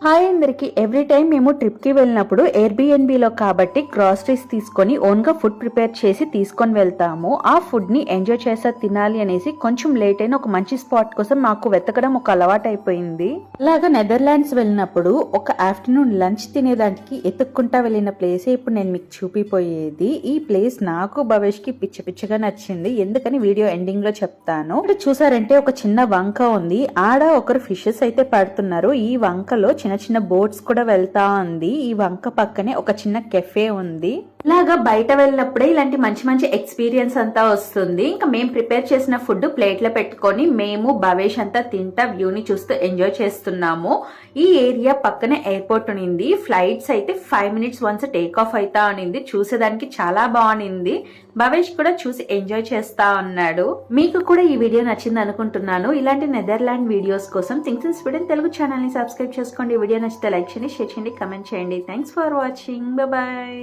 Hi అందరికి. Every time మేము ట్రిప్కి వెళ్ళినప్పుడు ఎయిర్బిఎన్బిలో కాబట్టి గ్రాసరీస్ తీసుకొని ఓన్గా ఫుడ్ ప్రిపేర్ చేసి తీసుకొని వెళ్తాము. ఆ ఫుడ్ని ఎంజాయ్ చేసా తినాలి అనేసి కొంచెం లేట్ అయిన ఒక మంచి స్పాట్ కోసం మాకు వెతకడం ఒక అలవాటు అయిపోయింది. అలాగా నెదర్లాండ్స్ వెళ్ళినప్పుడు ఒక ఆఫ్టర్నూన్ లంచ్ తినేదానికి ఎత్తుక్కుంటా వెళ్ళిన ప్లేసే ఇప్పుడు నేను మీకు చూపిపోయేది. ఈ ప్లేస్ నాకు భవేష్కి పిచ్చ పిచ్చగా నచ్చింది. ఎందుకని వీడియో ఎండింగ్ లో చెప్తాను. ఇక్కడ చూసారంటే ఒక చిన్న వంక ఉంది. ఆడ ఒకరు ఫిషెస్ అయితే పడుతున్నారు. ఈ వంకలో చిన్న చిన్న బోట్స్ కూడా వెళ్తా ఉంది. ఈ వంక పక్కనే ఒక చిన్న కెఫే ఉంది. ఇలాగా బయట వెళ్ళినప్పుడే ఇలాంటి మంచి మంచి ఎక్స్పీరియన్స్ అంతా వస్తుంది. ఇంకా మేము ప్రిపేర్ చేసిన ఫుడ్ ప్లేట్ లో పెట్టుకొని మేము భవేష్ అంతా తింటా వ్యూని చూస్తూ ఎంజాయ్ చేస్తున్నాము. ఈ ఏరియా పక్కనే ఎయిర్పోర్ట్ ఉనింది. ఫ్లైట్స్ అయితే 5 minutes వన్స్ టేక్ ఆఫ్ అవుతా ఉనింది. చూసేదానికి చాలా బాగునింది. భవేష్ కూడా చూసి ఎంజాయ్ చేస్తా ఉన్నాడు. మీకు కూడా ఈ వీడియో నచ్చింది అనుకుంటున్నాను. ఇలాంటి నెదర్లాండ్ వీడియోస్ కోసం things in Sweden Telugu channel ని సబ్స్క్రైబ్ చేసుకోండి. వీడియో నచ్చితే లైక్ చేయండి, షేర్ చేయండి, కమెంట్ చేయండి. Thanks for watching. బాయ్.